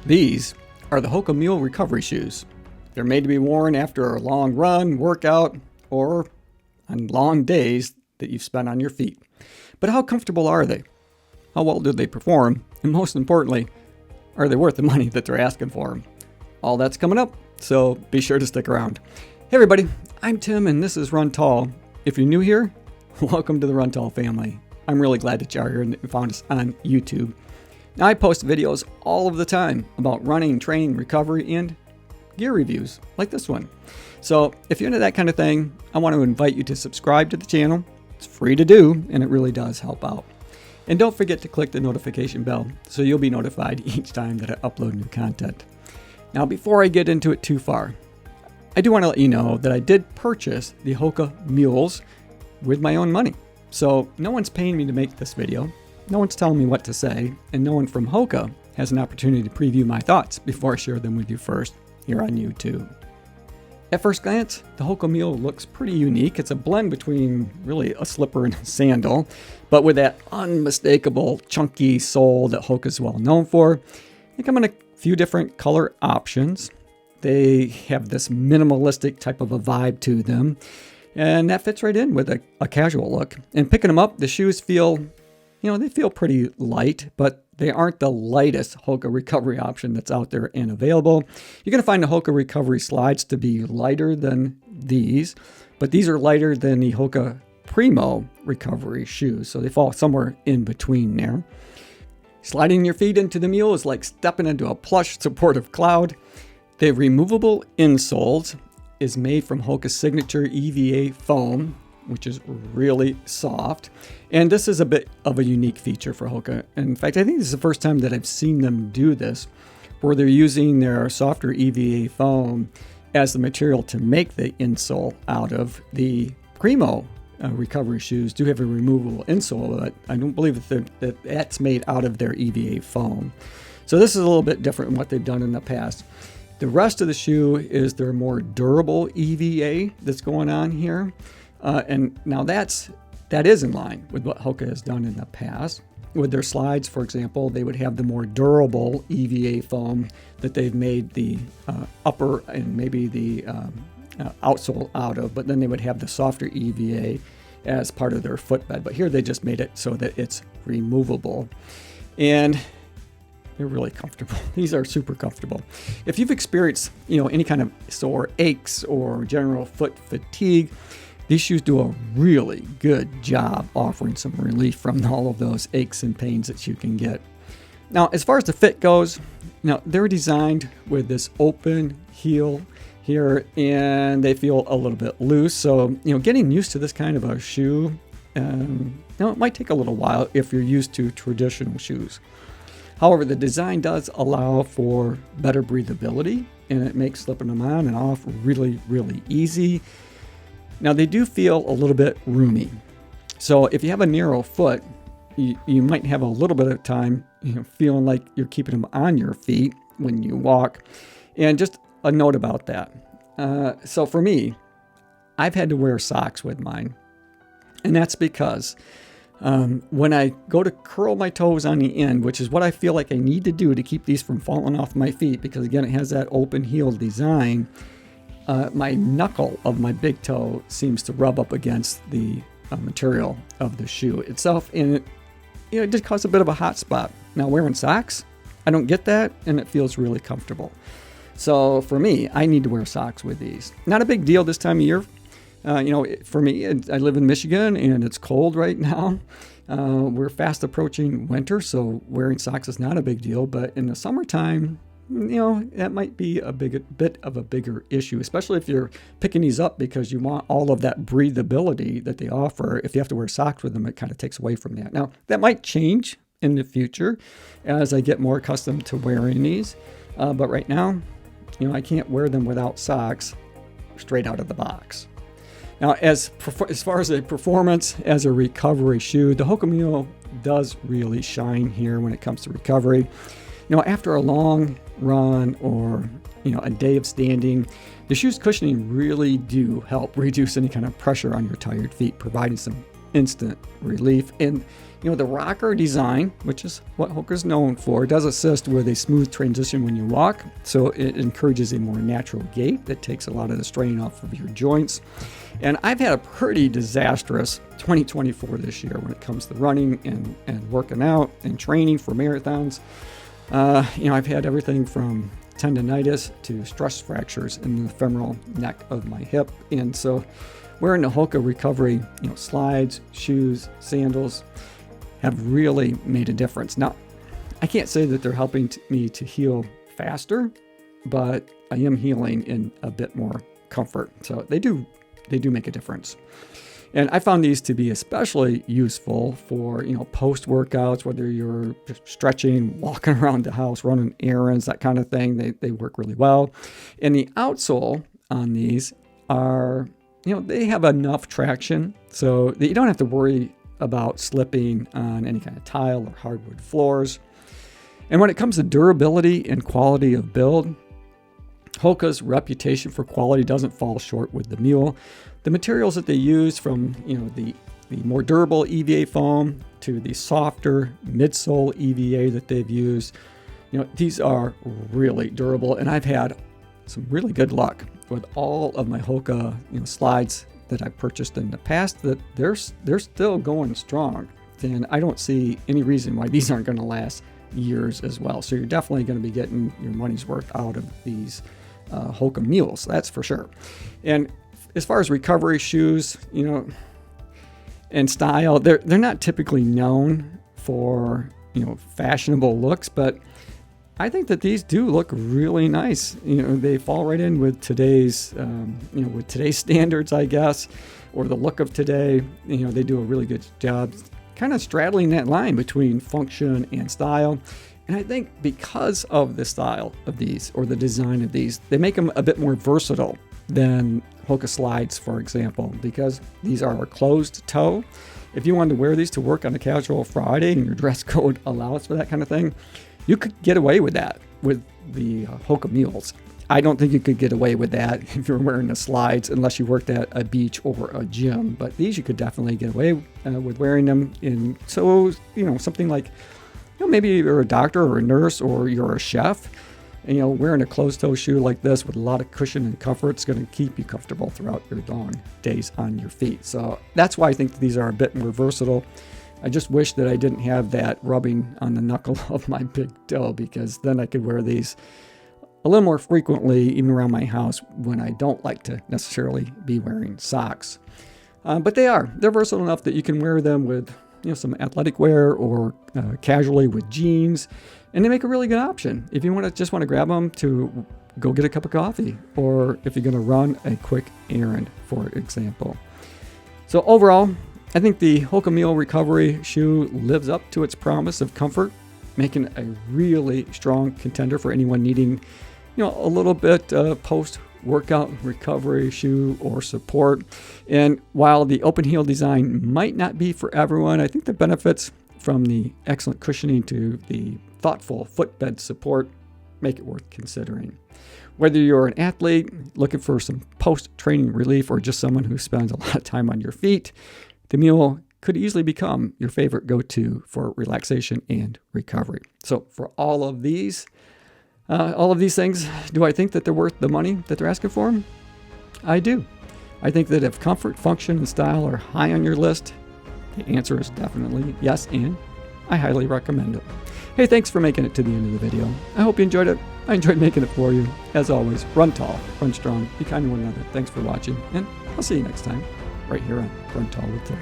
These are the Hoka Mule recovery shoes. They're made to be worn after a long run, workout, or on long days that you've spent on your feet. But how comfortable are they? How well do they perform? And most importantly, are they worth the money that they're asking for them? All that's coming up, so be sure to stick around. Hey everybody, I'm Tim and this is Run Tall. If you're new here, welcome to the Run Tall family. I'm really glad that you are here and found us on YouTube. Now I post videos all of the time about running, training, recovery, and gear reviews like this one. So if you're into that kind of thing, I want to invite you to subscribe to the channel. It's free to do and it really does help out. And don't forget to click the notification bell so you'll be notified each time that I upload new content. Now before I get into it too far, I do want to let you know that I did purchase the Hoka Mules with my own money. So no one's paying me to make this video, no one's telling me what to say, and no one from Hoka has an opportunity to preview my thoughts before I share them with you first here on YouTube. At first glance, the Hoka Mule looks pretty unique. It's a blend between really a slipper and a sandal, but with that unmistakable chunky sole that Hoka's well known for. They come in a few different color options. They have this minimalistic type of a vibe to them, and that fits right in with a casual look. And picking them up, the shoes feel, they feel pretty light, but they aren't the lightest Hoka recovery option that's out there and available. You're going to find the Hoka recovery slides to be lighter than these, but these are lighter than the Hoka Primo recovery shoes, so they fall somewhere in between there. Sliding your feet into the Mule is like stepping into a plush, supportive cloud. The removable insoles is made from Hoka's signature EVA foam, which is really soft. And this is a bit of a unique feature for Hoka. In fact, I think this is the first time that I've seen them do this, where they're using their softer EVA foam as the material to make the insole out of. The Primo recovery shoes do have a removable insole, but I don't believe that that's made out of their EVA foam. So this is a little bit different than what they've done in the past. The rest of the shoe is their more durable EVA that's going on here. And now that is in line with what Hoka has done in the past. With their slides, for example, they would have the more durable EVA foam that they've made the upper and maybe the outsole out of, but then they would have the softer EVA as part of their footbed. But here they just made it so that it's removable. And they're really comfortable. These are super comfortable. If you've experienced, any kind of sore aches or general foot fatigue, these shoes do a really good job offering some relief from all of those aches and pains that you can get. Now, as far as the fit goes, they're designed with this open heel here, and they feel a little bit loose. So, getting used to this kind of a shoe, it might take a little while if you're used to traditional shoes. However, the design does allow for better breathability, and it makes slipping them on and off really, really easy. Now, they do feel a little bit roomy. So if you have a narrow foot, you might have a little bit of time feeling like you're keeping them on your feet when you walk. And just a note about that. So for me, I've had to wear socks with mine. And that's because when I go to curl my toes on the end, which is what I feel like I need to do to keep these from falling off my feet, because again, it has that open heel design, my knuckle of my big toe seems to rub up against the material of the shoe itself, and it just causes a bit of a hot spot. Now, wearing socks, I don't get that, and it feels really comfortable. So for me, I need to wear socks with these. Not a big deal this time of year. For me, I live in Michigan and it's cold right now. We're fast approaching winter, so wearing socks is not a big deal. But in the summertime, that might be a bit of a bigger issue, especially if you're picking these up because you want all of that breathability that they offer. If you have to wear socks with them, it kind of takes away from that. Now, that might change in the future as I get more accustomed to wearing these. But right now, I can't wear them without socks straight out of the box. Now, as far as a performance as a recovery shoe, the Hoka Mule does really shine here when it comes to recovery. After a long run or a day of standing, the shoe's cushioning really do help reduce any kind of pressure on your tired feet, providing some instant relief. And the rocker design, which is what Hoka's known for, does assist with a smooth transition when you walk. So it encourages a more natural gait that takes a lot of the strain off of your joints. And I've had a pretty disastrous 2024 this year when it comes to running and working out and training for marathons. I've had everything from tendonitis to stress fractures in the femoral neck of my hip. And so wearing the Hoka recovery, slides, shoes, sandals have really made a difference. Now, I can't say that they're helping me to heal faster, but I am healing in a bit more comfort. So they do make a difference. And I found these to be especially useful for, post workouts, whether you're just stretching, walking around the house, running errands, that kind of thing. They work really well. And the outsole on these are, they have enough traction so that you don't have to worry about slipping on any kind of tile or hardwood floors. And when it comes to durability and quality of build, Hoka's reputation for quality doesn't fall short with the Mule. The materials that they use, from the more durable EVA foam to the softer midsole EVA that they've used, these are really durable. And I've had some really good luck with all of my Hoka slides that I purchased in the past, that they're still going strong. And I don't see any reason why these aren't going to last years as well. So you're definitely going to be getting your money's worth out of these Hoka Mules, that's for sure. And as far as recovery shoes, and style, they're not typically known for fashionable looks, but I think that these do look really nice. They fall right in with today's with today's standards, I guess, or the look of today. They do a really good job kind of straddling that line between function and style. And I think because of the style of these, or the design of these, they make them a bit more versatile than Hoka slides, for example, because these are a closed toe. If you wanted to wear these to work on a casual Friday and your dress code allows for that kind of thing, you could get away with that with the Hoka Mules. I don't think you could get away with that if you're wearing the slides unless you worked at a beach or a gym. But these you could definitely get away with wearing them in. So, something like, maybe you're a doctor or a nurse or you're a chef, and wearing a closed-toe shoe like this with a lot of cushion and comfort is going to keep you comfortable throughout your long days on your feet. So that's why I think these are a bit more versatile. I just wish that I didn't have that rubbing on the knuckle of my big toe, because then I could wear these a little more frequently, even around my house when I don't like to necessarily be wearing socks. But they're versatile enough that you can wear them with some athletic wear or casually with jeans, and they make a really good option if you just want to grab them to go get a cup of coffee, or if you're going to run a quick errand, for example. So overall, I think the Hoka Mule recovery shoe lives up to its promise of comfort, making a really strong contender for anyone needing, a little bit post-workout recovery shoe or support. And while the open heel design might not be for everyone, I think the benefits from the excellent cushioning to the thoughtful footbed support make it worth considering. Whether you're an athlete looking for some post-training relief or just someone who spends a lot of time on your feet, the Mule could easily become your favorite go-to for relaxation and recovery. So for all of these things, do I think that they're worth the money that they're asking for them? I do. I think that if comfort, function, and style are high on your list, the answer is definitely yes, and I highly recommend it. Hey, thanks for making it to the end of the video. I hope you enjoyed it. I enjoyed making it for you. As always, run tall, run strong, be kind to one another. Thanks for watching, and I'll see you next time, right here on Run Tall with Tim.